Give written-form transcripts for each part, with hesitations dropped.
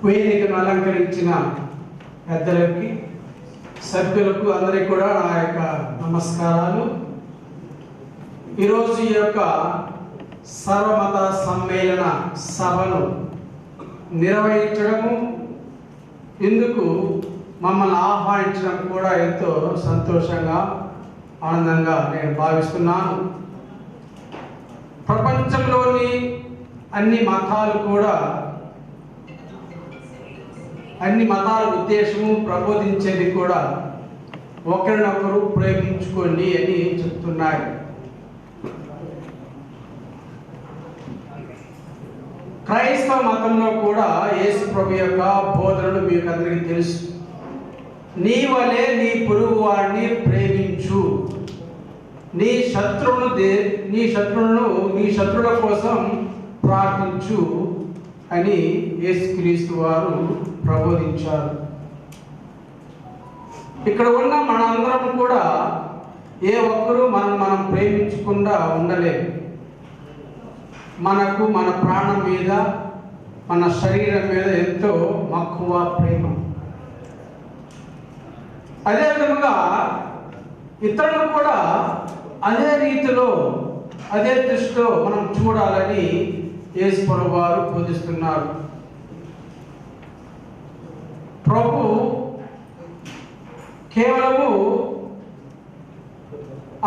వేదికను అలంకరించిన పెద్దలకి, సభ్యులకు అందరికీ కూడా నా యొక్క నమస్కారాలు. ఈరోజు ఈ యొక్క సర్వమత సమ్మేళన సభను నిర్వహించడము, ఇందుకు మమ్మల్ని ఆహ్వానించడం కూడా ఎంతో సంతోషంగా, ఆనందంగా నేను భావిస్తున్నాను. ప్రపంచంలోని అన్ని మతాలు కూడా, అన్ని మతాల ఉద్దేశము ప్రబోధించేది కూడా ఒకరినొకరు ప్రేమించుకోండి అని చెప్తున్నాయి. క్రైస్తవ మతంలో కూడా యేసు ప్రభు యొక్క బోధనలు మీకు అందరికీ తెలుసు. నీ వలె నీ పొరుగు వాడిని ప్రేమించు, నీ శత్రువుల కోసం ప్రార్థించు అని యేసుక్రీస్తు వారు ప్రబోధించారు. ఇక్కడ ఉన్న మనందరం కూడా ఏ ఒక్కరూ మనం ప్రేమించకుండా ఉండలేము. మనకు మన ప్రాణం మీద, మన శరీరం మీద ఎంతో మక్కువ, ప్రేమ. అదే విధముగా ఇతరులు కూడా అదే రీతిలో, అదే దృష్టిలో మనం చూడాలని యేసు ప్రభువు వారు బోధిస్తున్నారు. ప్రభు కేవలము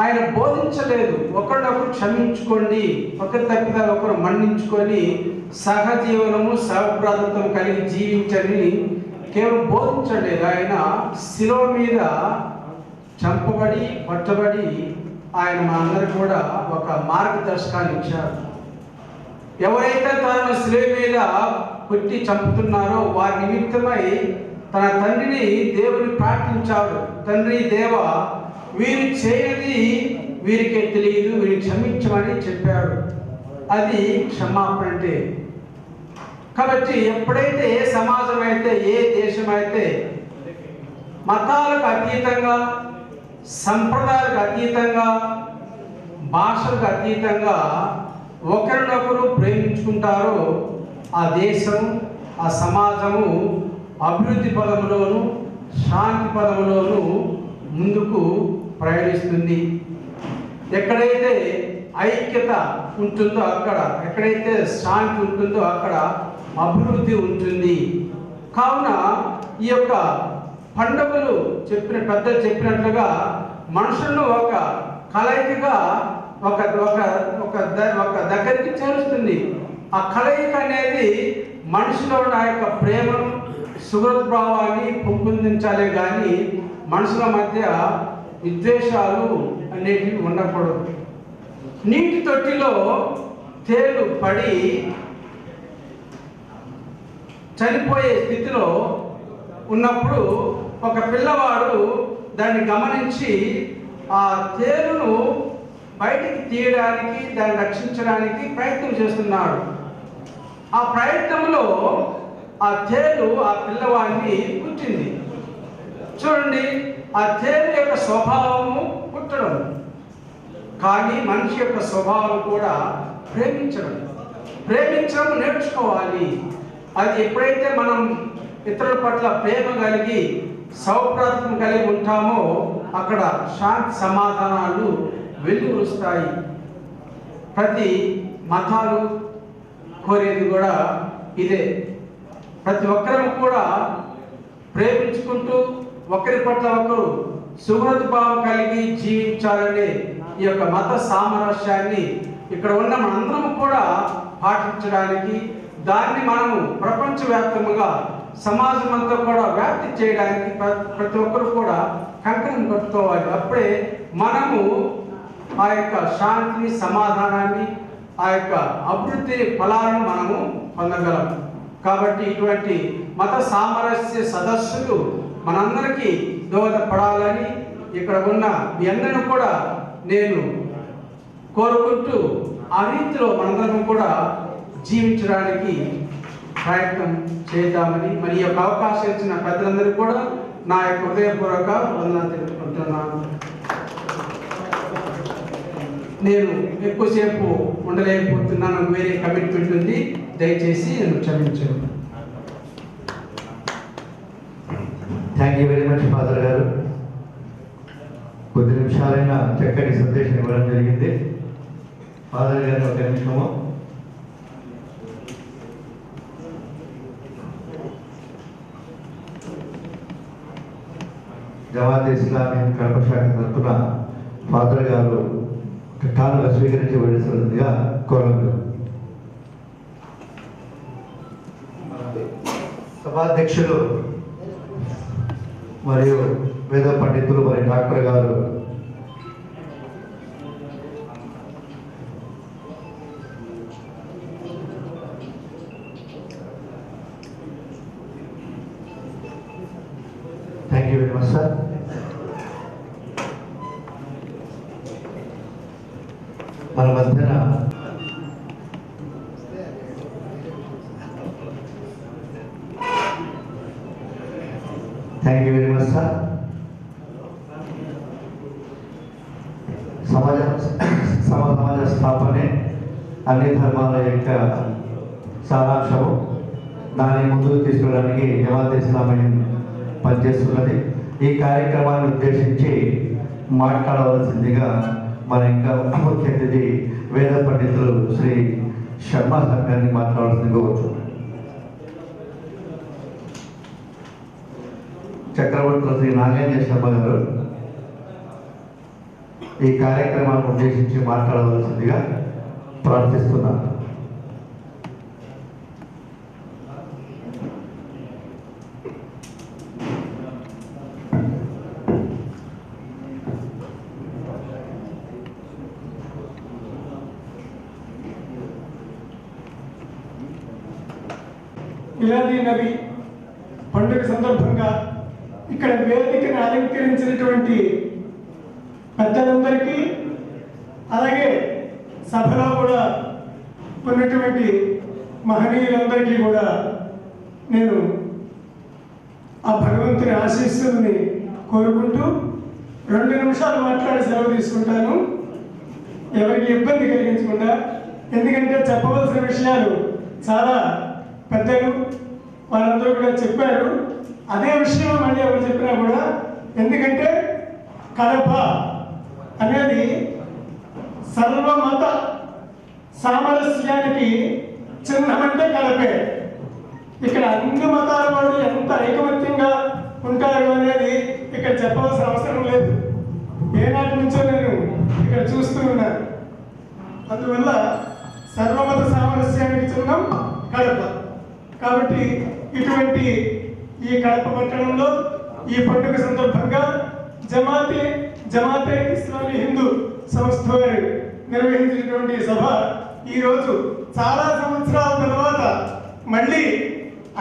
ఆయన బోధించలేదు ఒకరినొకరు క్షమించుకోండి, ఒకరి తప్పిదాలు ఒకరు మన్నించుకొని సహజీవనము సహప్రాధత్వం కలిగి జీవించని కేవలం బోధించలేదు. ఆయన శిలువ మీద చంపబడి పట్టబడి ఆయన మనందరికీ కూడా ఒక మార్గదర్శకాన్ని ఇచ్చారు. ఎవరైతే తనను శిలువ మీద కొట్టి చంపుతున్నారో వారి నిమిత్తమై తన తండ్రిని, దేవుని ప్రార్థించాడు. తండ్రి, దేవ, వీరు చేయనిది వీరికే తెలియదు, వీరికి క్షమించమని చెప్పాడు. అది క్షమాపణ అంటే. కాబట్టి ఎప్పుడైతే ఏ సమాజం అయితే, ఏ దేశం అయితే మతాలకు అతీతంగా, సంప్రదాయాలకు అతీతంగా, భాషలకు అతీతంగా ఒకరినొకరు ప్రేమించుకుంటారో ఆ దేశం, ఆ సమాజము అభివృద్ధి పదములోను, శాంతి పదములోను ముందుకు ప్రయాణిస్తుంది. ఎక్కడైతే ఐక్యత ఉంటుందో అక్కడ, ఎక్కడైతే శాంతి ఉంటుందో అక్కడ అభివృద్ధి ఉంటుంది. కావున ఈ యొక్క పండుగలు పెద్దలు చెప్పినట్లుగా మనుషులను ఒక కలయికగా ఒక దగ్గరికి చేరుస్తుంది. ఆ కలయిక అనేది మనిషిలో ఉన్న యొక్క ప్రేమను, సుహృద్భావాన్ని పెంపొందించాలే కానీ మనుషుల మధ్య విద్వేషాలు అనేటివి ఉండకూడదు. నీటి తొట్టిలో తేలు పడి చనిపోయే స్థితిలో ఉన్నప్పుడు ఒక పిల్లవాడు దాన్ని గమనించి ఆ తేలును బయటికి తీయడానికి, దాన్ని రక్షించడానికి ప్రయత్నం చేస్తున్నాడు. ఆ ప్రయత్నంలో ఆ తేలు ఆ పిల్లవాడిని కుట్టింది. చూడండి, ఆ తేలు యొక్క స్వభావము కుట్టడం, కానీ మనిషి యొక్క స్వభావం కూడా ప్రేమించడం నేర్చుకోవాలి. అది ఎప్పుడైతే మనం ఇతరుల పట్ల ప్రేమ కలిగి, సౌప్రాత్వం కలిగి ఉంటామో అక్కడ శాంతి సమాధానాలు వెలువరుస్తాయి. ప్రతి మతాలు కోరేది కూడా ఇదే. ప్రతి ఒక్కరూ కూడా ప్రేమించుకుంటూ ఒకరి పట్ల ఒకరు సుహృద్భావం కలిగి జీవించాలనే ఈ యొక్క మత సామరస్యాన్ని ఇక్కడ ఉన్న మనందరం కూడా పాటించడానికి, దాన్ని మనము ప్రపంచవ్యాప్తంగా సమాజం అంతా కూడా వ్యాప్తి చేయడానికి ప్రతి ఒక్కరు కూడా కంకణం కట్టుకోవాలి. అప్పుడే మనము ఆ యొక్క శాంతిని, సమాధానాన్ని, ఆ యొక్క అభివృద్ధి ఫలాలను మనము పొందగలం. కాబట్టి ఇటువంటి మత సామరస్య సదస్సులు మనందరికీ దోహదపడాలని ఇక్కడ ఉన్న మీ అందరిని కూడా నేను కోరుకుంటూ ఆ రీతిలో మనందరం కూడా జీవించడానికి ప్రయత్నం చేద్దామని, మరి ఈ యొక్క అవకాశం ఇచ్చిన పెద్దలందరికీ కూడా నా యొక్క హృదయపూర్వక వందనాలు తెలుపుకుంటున్నాను. నేను ఎక్కువసేపు ఉండలేకపోతున్నాను, వేరే కమిట్మెంట్ ఉంది, దయచేసి నేను క్షమించాను. Thank you very much father గారు. కొద్ది నిమిషాలైనా చక్కటి సందేశం ఇవ్వడం జరిగింది. ఫాదర్ గారు ఒక నిమిషము. జమాత్ ఇస్లామీ కడప శాఖ తరఫున ఫాదర్ గారు కానుక స్వీకరించబడినదిగా కోరలు. సభాధ్యక్షులు మరియు వేద పండితులు మరి డాక్టర్ గారు thank you very much sir. మన మధ్యన thank you very much sir. సమాజ స్థాపనే అన్ని ధర్మాల యొక్క సారాంశము. దాన్ని ముందుకు తీసుకెళ్ళడానికి జమాత్ ఇస్లామీ పనిచేస్తున్నది. ఈ కార్యక్రమాన్ని ఉద్దేశించి మాట్లాడవలసిందిగా మన ఇంకా ముఖ్య అతిథి వేద పండితులు శ్రీ శర్మ సార్ గారిని మాట్లాడాల్సిందిగా వచ్చు. చక్రవర్తులు శ్రీ నాగేంద్ర శర్మ గారు ఈ కార్యక్రమాన్ని ఉద్దేశించి మాట్లాడవలసిందిగా ప్రార్థిస్తున్నాను. మిలాదీ నబీ పండుగ సందర్భంగా ఇక్కడ వేదికను అలంకరించినటువంటి పెద్దలందరికీ, అలాగే సభలో కూడా ఉన్నటువంటి మహనీయులందరికీ కూడా నేను ఆ భగవంతుని ఆశీస్సుల్ని కోరుకుంటూ 2 నిమిషాలు మాట్లాడి సెలవు తీసుకుంటాను, ఎవరికి ఇబ్బంది కలిగించకుండా. ఎందుకంటే చెప్పవలసిన విషయాలు చాలా పెద్దలు, వారందరూ కూడా చెప్పారు. అదే విషయం మళ్ళీ ఎవరు చెప్పినా కూడా, ఎందుకంటే కడప అనేది సర్వమత సామరస్యానికి చిహ్నమంటే కడపే. ఇక్కడ అన్ని మతాల వాళ్ళు ఎంత ఐకమత్యంగా ఉంటారు అనేది ఇక్కడ చెప్పవలసిన అవసరం లేదు. ఏనాటి నుంచో నేను ఇక్కడ చూస్తూ ఉన్నాను. అందువల్ల సర్వమత సామరస్యానికి చిహ్నం కడప. కాబట్టి ఇటువంటి ఈ కడప పట్టణంలో ఈ పండుగ సందర్భంగా జమాతే ఇస్లామీ హిందూ సంస్థ వారు నిర్వహించినటువంటి సభ ఈరోజు చాలా సంవత్సరాల తర్వాత మళ్ళీ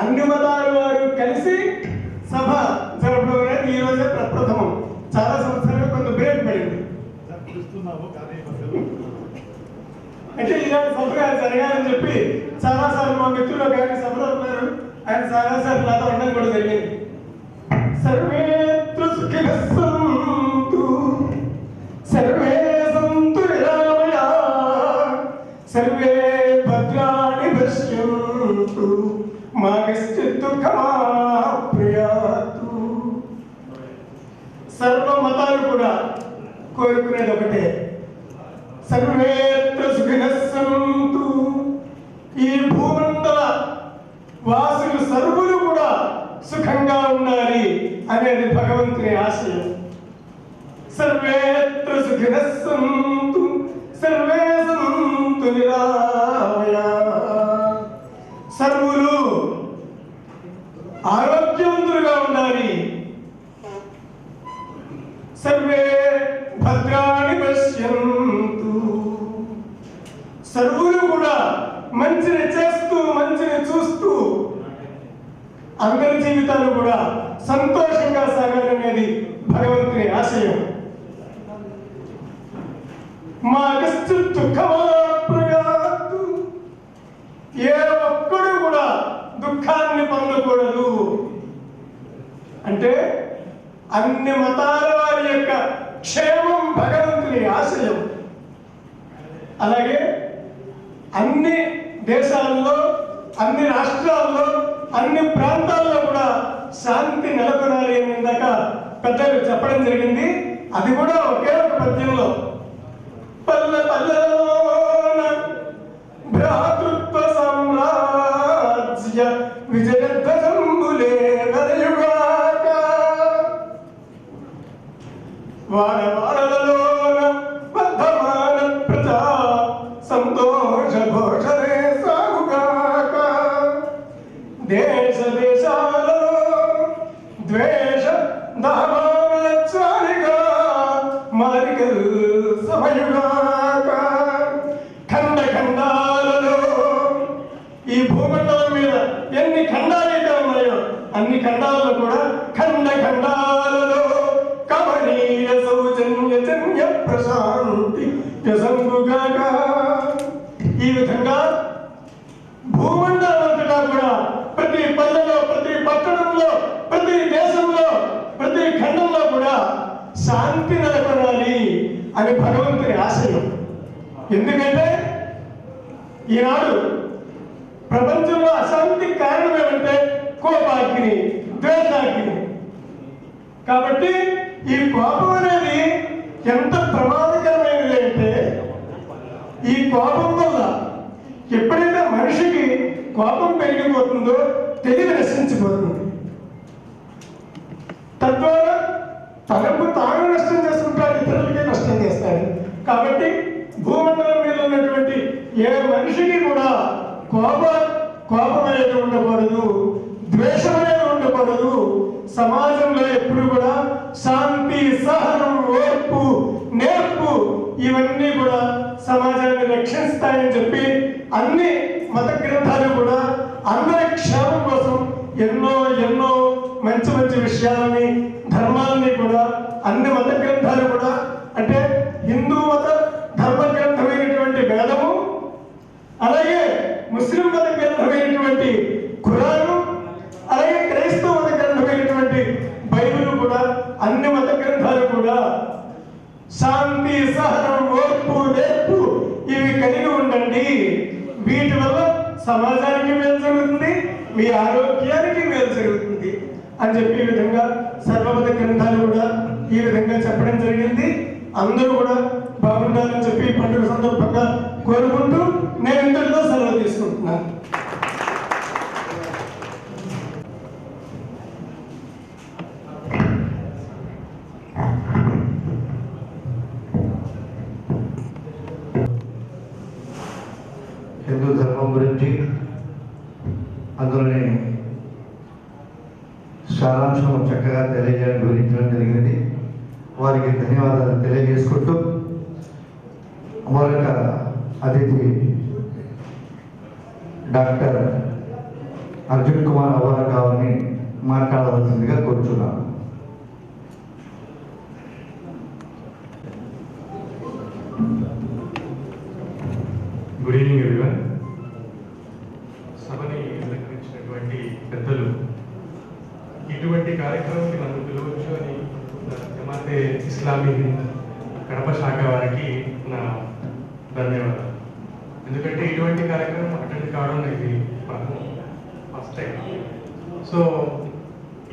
అన్ని మతాల వారు కలిసి సభ జరపడం అనేది ఈ రోజే ప్రప్రథమం. చాలా సంవత్సరాలుగా కొంత బ్రేక్ పడింది. అంటే ఇలాంటి సభగా జరగాలని చెప్పి చాలాసార్లు మా మిత్రులు కానీ సభలో ఉన్నారు, ఆయన చాలాసార్లు నాతో ఉండడం కూడా జరిగింది. సర్వేత్ర సుఖినః సంతు సర్వే సంతు నిరామయా సర్వే భద్రాణి పశ్యంతు మా కశ్చిత్ దుఃఖమాప్నుయాతు. సర్వ మతాలు కూడా కోరుకునేది ఒకటే, సర్వేత్ర సుఖినః సంతు. ఈ భూమండల వాసులు సర్వులు కూడా సుఖంగా ఉండాలి అనేది భగవంతుని ఆశయం. సర్వేత్ర సుఖినః సంతు సర్వే సంతు నిరామయా. సర్వులు ఆరోగ్యవంతులుగా ఉండాలి. సర్వే భద్రాణి పశ్యంతు. సర్వులు కూడా మంచిని చేస్తూ మంచిని చూస్తూ అందరి జీవితాలు కూడా సంతోషంగా సాగాలనేది భగవంతుని ఆశయం. మా కశ్చిత్ దుఃఖమాప్నుయాతు. ఏ ఒక్కడు కూడా దుఃఖాన్ని పొందకూడదు. అంటే అన్ని మతాల వారి యొక్క క్షేమం భగవంతుని ఆశయం. అలాగే అన్ని దేశాల్లో, అన్ని రాష్ట్రాల్లో, అన్ని ప్రాంతాల్లో కూడా శాంతి నెలకొనాలి అని ఇందాక పెద్దలు చెప్పడం జరిగింది. అది కూడా ఒకే ఒక పద్యంలో పల్లె పల్లెలోన భ్రాతృత్వ సామ్రాజ్య విజయధ్వజంబులే వెలయుగాక, వాడవాడలలోన వర్ధమాన ప్రజా సంతోష ఘోషలే సాగుగాక, దేశ దేశాలలో ద్వేష దామాలచ్చారిగా మారిగల్ సమయుగాక, ఖండ ఖండాలలో ఈ భూమండలం మీద ఎన్ని ఖండాలైతే ఉన్నాయో అన్ని ఖండాలలో కూడా ఖండ ఖండాలలో కమనీయ సౌజన్య జన్య ప్రశాంతి యసంగుగాక. ఈ విధంగా భూమండలం అంతటా కూడా ప్రతి పల్లెలో, ప్రతి పట్టణంలో, ప్రతి దేశంలో, ప్రతి ఖండంలో కూడా శాంతి నెలకొనాలి అని భగవంతుని ఆశయం. ఎందుకంటే ఈనాడు ప్రపంచంలో అశాంతికి కారణం ఏమంటే కోపాగ్ని, ద్వేషాగ్ని. కాబట్టి ఈ కోపం అనేది ఎంత ప్రమాదకరమైనది అంటే, ఈ కోపం వల్ల ఎప్పుడైతే మనిషికి కోపం పెరిగిపోతుందో తెలివి నశించిపోతుంది. తద్వారా తనకు తాను నష్టం చేసుకుంటాడు, ఇతరులకే నష్టం చేస్తాడు. కాబట్టి భూమండలం మీద ఉన్నటువంటి ఏ మనిషికి కూడా కోపం అనేది ఉండకూడదు, ద్వేషం అనేది ఉండకూడదు. సమాజంలో ఎప్పుడు కూడా శాంతి, సహనం, ఓర్పు, నేర్పు ఇవన్నీ కూడా సమాజాన్ని రక్షిస్తాయని చెప్పి అన్ని మత గ్రంథాలు కూడా అందరి క్షేమం కోసం ఎన్నో ఎన్నో మంచి మంచి విషయాలని, ధర్మాలని కూడా అన్ని మత గ్రంథాలు కూడా, అంటే హిందూ మత ధర్మ గ్రంథమైనటువంటి వేదము, అలాగే ముస్లిం మత గ్రంథమైనటువంటి ఖురాను, అలాగే క్రైస్తవ మత గ్రంథమైనటువంటి బైబిల్ కూడా, అన్ని మత గ్రంథాలు కూడా శాంతి, సహనం, ఓర్పు, నేర్పు ఇవి కలిగి ఉండండి. వీటి వల్ల సమాజానికి మేలు జరుగుతుంది, మీ ఆరోగ్యానికి మేలు జరుగుతుంది అని చెప్పి ఈ విధంగా సర్వమత గ్రంథాలు కూడా ఈ విధంగా చెప్పడం జరిగింది. అందరూ కూడా బాగుండాలని చెప్పి పండుగ సందర్భంగా కోరుకుంటూ నేను ఇంతటితో సెలవు తీసుకుంటున్నాను. హిందూ ధర్మం గురించి అందులోని సారాంశం చక్కగా తెలియజేయడం గురించడం జరిగింది. వారికి ధన్యవాదాలు తెలియజేసుకుంటూ మరొక అతిథి డాక్టర్ అర్జున్ కుమార్ అవార్ గారిని మాట్లాడవలసిందిగా కోరుచున్నాను. Good evening everyone. సభని అలంకరించినటువంటి పెద్దలు, ఇటువంటి కార్యక్రమానికి నన్ను పిలవచ్చు అని జమాతే ఇస్లామీ హింద్ కడప శాఖ వారికి నా ధన్యవాదాలు. ఎందుకంటే ఇటువంటి కార్యక్రమం అటెండ్ కావడం ఇది ఫస్ట్ టైం. సో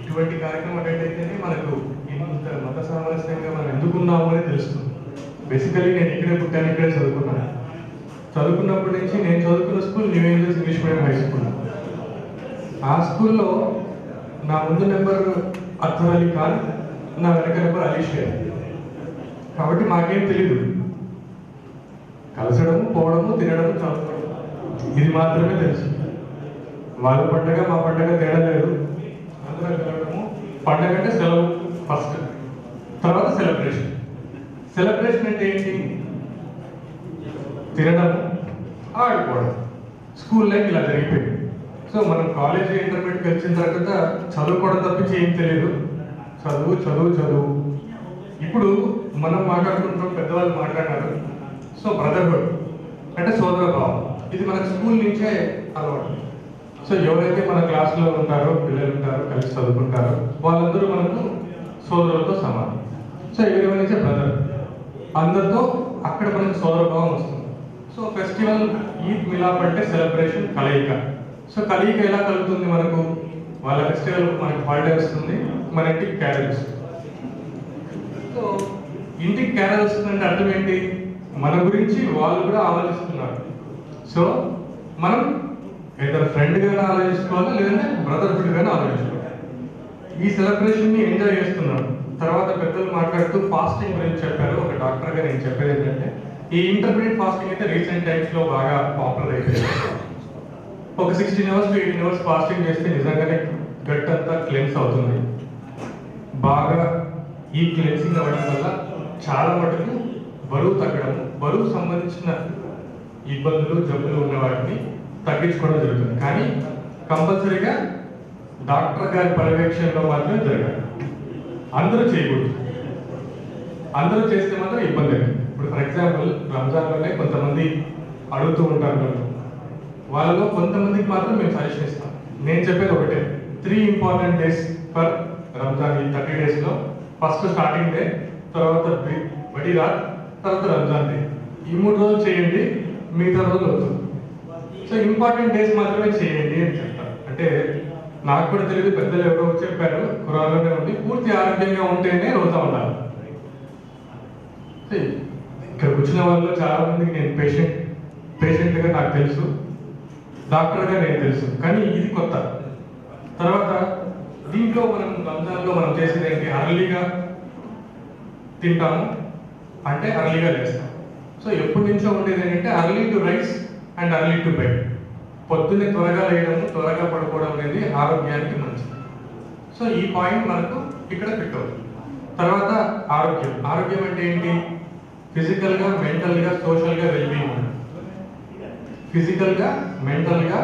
ఇటువంటి కార్యక్రమం అటెండ్ అయితేనే మనకు ఇంత మత సామరస్యంగా మనం ఎందుకున్నాము అని తెలుస్తుంది. బేసికలీ నేను ఇక్కడే పుట్టాను, ఇక్కడే చదువుకున్నాను. చదువుకున్నప్పటి నుంచి నేను చదువుకున్న school new angels English medium high school. ఆ స్కూల్లో నా ముందు నెంబర్ అర్థర్ అలీ ఖాన్, నా వెనక నెంబర్ అలీ షేర్. కాబట్టి మాకేం తెలీదు, కలసడము, పోవడము, తినడము, చదువుకోవడం ఇది మాత్రమే తెలుసు. వాళ్ళ పండగ మా పండగ తేడా లేదు, అందరం కలవడము. పండగ అంటే సెలవు ఫస్ట్, తర్వాత సెలబ్రేషన్. సెలబ్రేషన్ అంటే ఏంటి? తినడం, ఆడుకోవడం. స్కూల్ లైఫ్ ఇలా జరిగిపోయింది. సో మనం కాలేజ్ ఇంటర్మీడియట్కి వచ్చిన తర్వాత చదువుకోవడం తప్పించి ఏం తెలియదు, చదువు చదువు చదువు. ఇప్పుడు మనం మాట్లాడుకుంటున్నాం, పెద్దవాళ్ళు మాట్లాడారు. సో బ్రదర్హుడ్ అంటే సోదర భావం, ఇది మనకు స్కూల్ నుంచే అలవాటు. సో ఎవరైతే మన క్లాస్లో ఉంటారో, పిల్లలు ఉంటారో, కలిసి చదువుకుంటారో వాళ్ళందరూ మనకు సోదరులతో సమానం. సో ఎవరి నుంచే బ్రదర్, అందరితో అక్కడ మనకు సోదర భావం వస్తుంది. సో ఫెస్టివల్, ఈద్ మిలాప్ అంటే సెలబ్రేషన్, కలయిక. సో కలయిక ఎలా కలుగుతుంది మనకు? వాళ్ళ ఫెస్టివల్ మనకి హాలిడే వస్తుంది, మన ఇంటికి క్యారేజ్ వస్తుంది. సో ఇంటికి క్యారేజ్ వస్తుందంటే అర్థం ఏంటి? మన గురించి వాళ్ళు కూడా ఆలోచిస్తున్నారు. సో మనం ఏదైనా ఫ్రెండ్గానే ఆలోచించుకోవాలి, లేదంటే బ్రదర్హుడ్గానే ఆలోచించుకోవాలి. ఈ సెలబ్రేషన్ని ఎంజాయ్ చేస్తున్నాం. తర్వాత పెద్దలు మాట్లాడుతూ ఫాస్టింగ్ గురించి చెప్పారు. ఒక డాక్టర్గా నేను చెప్పేది ఏంటంటే, ఈ ఇంటర్మీడియట్ ఫాస్టింగ్ అయితే రీసెంట్ టైమ్స్లో బాగా పాపులర్ అయిపోయింది. ఒక 16 hours to 18 hours ఫాస్టింగ్ చేస్తే నిజంగానే గట్ అంతా క్లెన్స్ అవుతుంది. బాగా ఈ క్లెన్సింగ్ అవ్వడం వల్ల చాలా మటుకు బరువు తగ్గడం, బరువు సంబంధించిన ఇబ్బందులు జబ్బులు ఉన్న వాటిని తగ్గించుకోవడం జరుగుతుంది. కానీ కంపల్సరీగా డాక్టర్ గారి పర్యవేక్షణలో మాత్రమే జరగాలి. అందరూ చేయకూడదు. అందరూ చేస్తే మాత్రం ఇబ్బంది అవుతుంది. ఇప్పుడు ఫర్ ఎగ్జాంపుల్ రంజాన్లోనే కొంతమంది అడుగుతూ ఉంటారు, వాళ్ళలో కొంతమందికి మాత్రం మేము సజెషన్ ఇస్తాం. నేను చెప్పేది ఒకటే, 3 important days ఫర్ రంజాన్. ఈ 30 daysలో ఫస్ట్ స్టార్టింగ్ డే, తర్వాత బడి రాత్, తర్వాత రంజాన్ డే. ఈ 3 రోజులు చేయండి, మిగతా రోజులు వద్దు. సో ఇంపార్టెంట్ డేస్ మాత్రమే చేయండి అని చెప్తారు. అంటే నాకు కూడా తెలియదు, పెద్దలు ఎవరో చెప్పారు, ఖురాన్లోనే ఉంది, పూర్తి ఆరోగ్యంగా ఉంటేనే రోజా ఉండాలి. ఇక్కడ వచ్చిన వాళ్ళు చాలా మందికి నేను పేషెంట్గా నాకు తెలుసు, డాక్టర్గా నేను తెలుసు, కానీ ఇది కొత్త. తర్వాత దీంట్లో మనం రంజాన్లో మనం చేసేది ఏంటి? అర్లీగా తింటాము, అంటే అర్లీగా లేస్తాం. సో ఎప్పటి నుంచో ఉండేది ఏంటంటే early to rice and early to bed. పొద్దున్నే త్వరగా లేయడము, త్వరగా పడుకోవడం అనేది ఆరోగ్యానికి మంచిది. సో ఈ పాయింట్ మనకు ఇక్కడ ఫిట్ అవుతుంది. తర్వాత ఆరోగ్యం అంటే ఏంటి? ఫిజికల్గా, మెంటల్గా, సోషల్గా వెల్బీయింగ్ ఉంటుంది. ఫిజికల్గా, మెంటల్గా,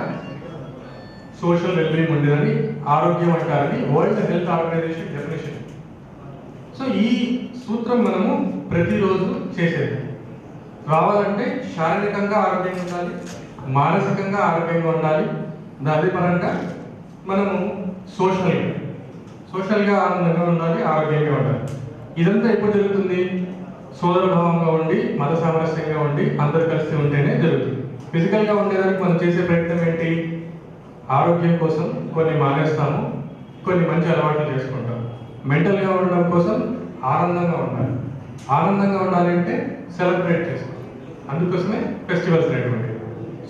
సోషల్ వెల్బీయింగ్ ఉండేదని ఆరోగ్యం అంటారని World Health Organization definition. So ఈ సూత్రం మనము ప్రతిరోజు చేసేది. రావాలంటే శారీరకంగా ఆరోగ్యంగా ఉండాలి, మానసికంగా ఆరోగ్యంగా ఉండాలి, అదే పరంగా మనము సోషల్గా ఆనందంగా ఉండాలి, ఆరోగ్యంగా ఉండాలి. ఇదంతా ఎప్పుడు జరుగుతుంది? సోదరభావంగా ఉండి, మత సామరస్యంగా ఉండి, అందరు కలిసి ఉంటేనే జరుగుతుంది. ఫిజికల్గా ఉండేదానికి మనం చేసే ప్రయత్నం ఏంటి? ఆరోగ్యం కోసం కొన్ని మానేస్తాము, కొన్ని మంచి అలవాట్లు చేసుకుంటాం. మెంటల్గా ఉండడం కోసం ఆనందంగా ఉండాలి అంటే సెలబ్రేట్ చేసుకోవాలి. అందుకోసమే ఫెస్టివల్స్ అనేటువంటి.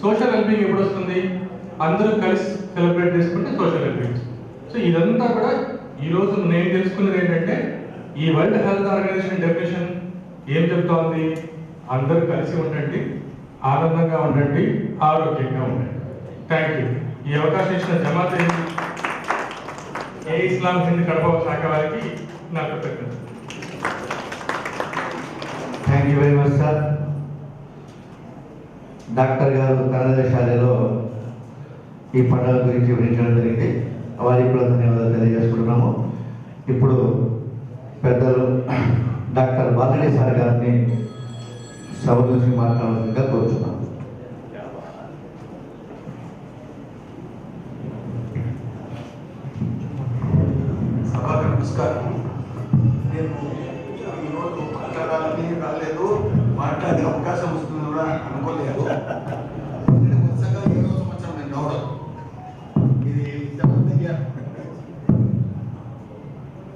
సోషల్ వెల్బీయింగ్ ఎప్పుడు వస్తుంది? అందరూ కలిసి సెలబ్రేట్ చేసుకుంటే సోషల్ వెల్బీయింగ్. సో ఇదంతా కూడా ఈరోజు నేను తెలుసుకున్నది ఏంటంటే, ఈ వరల్డ్ హెల్త్ ఆర్గనైజేషన్ డెఫినేషన్ ఏం చెప్తోంది? అందరూ కలిసి ఉండండి, ఆనందంగా ఉండండి, ఆరోగ్యంగా ఉండండి. Thank you. ఈ అవకాశం ఇచ్చిన జమాత్ ఇస్లాం హింద్ కడప శాఖ వారికి నా కృతజ్ఞతలు. Thank you very much sir. Doctor గారు కన్నడశాలలో ఈ పండుగ గురించి వివరించడం జరిగింది. వారికి కూడా ధన్యవాదాలు తెలియజేసుకుంటున్నాము. ఇప్పుడు పెద్దలు డాక్టర్ బాలరెడ్డి సార్ గారిని సభ నుంచి మాట్లాడాల్సిందిగా కోరుతున్నాను. సభకు నమస్కారం. నేను ఈరోజు మాట్లాడాలని రాలేదు, మాట్లాడే అవకాశం వస్తుంది కూడా అనుకోలేదు. నేను కొత్తగా 7వ సంవత్సరం నేను రావడం, ఇది 7th year.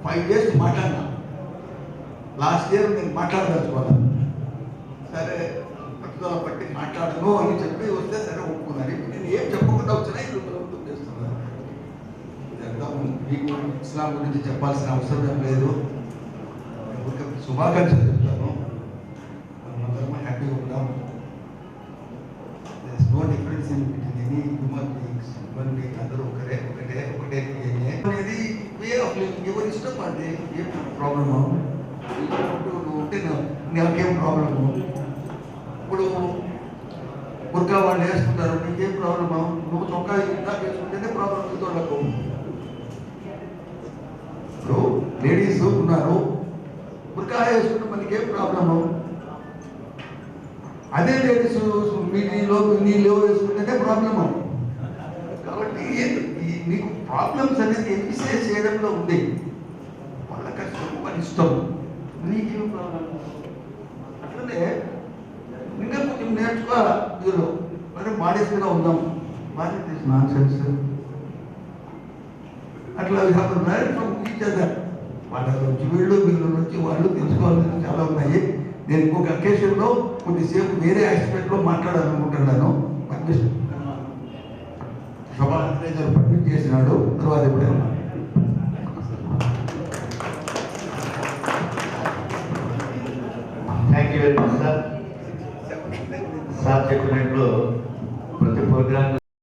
5 days మాట్లాడినా. లాస్ట్ ఇయర్ నేను మాట్లాడదలుచుకోవాలి, సరే పట్టుదల పట్టి మాట్లాడను అని చెప్పి వస్తే సరే ఒప్పుకున్నాను. ఇప్పుడు నేను ఏం చెప్పకుండా వచ్చినా ఇది ప్రభుత్వం చేస్తున్నాను. మీకు ఇస్లాం గురించి చెప్పాల్సిన అవసరం ఏం లేదు. శుభాకాంక్షలు చెప్తాను. మనమందరం హ్యాపీగా ఉన్నాం. No difference in between any human beings. Human being అందరూ ఒకటే అనేది వే ఆఫ్ లివింగ్. ఎవరి ఇష్టం అంటే ఏం ప్రాబ్లము ఉంటే నాకేం ప్రాబ్లము. ఇప్పుడు బుర్కా వాళ్ళు వేసుకుంటారు, నీకేం ప్రాబ్లమా? నువ్వు చొక్కా ఇందాక వేసుకుంటేనే ప్రాబ్లం వాళ్ళకు. ఇప్పుడు లేడీస్ ఉన్నారు, బుర్కా వేసుకుంటే మనకి ఏం ప్రాబ్లము? అదే లేడీస్ నీలో వేసుకుంటేనే ప్రాబ్లము. కాబట్టి నీకు ప్రాబ్లమ్స్ అనేది ఎన్నిసేస్ చేయడంలో ఉంది. వాళ్ళ కష్టం, వాళ్ళ ఇష్టం, నీకేం ప్రాబ్లం? అట్లనే ఇంకా కొంచెం నేర్చుకోవాలి. మీరు మరి మాడేస్గా ఉందాం, నాన్ సెన్స్. అట్లా మ్యారేజ్ ఫ్రమ్ ఈచ్ అదర్. వాళ్ళ నుంచి వీళ్ళు నుంచి వాళ్ళు తెలుసుకోవాల్సింది చాలా ఉన్నాయి. నేను ఇంకొక అకేషన్లో కొద్దిసేపు వేరే ఆస్పెక్ట్లో మాట్లాడాలనుకుంటున్నాను. సభా పర్మిట్ చేసినాడు. తర్వాత ఎప్పుడైనా thank you very much sir. Sir చెప్పినట్లు ప్రతి ప్రోగ్రామ్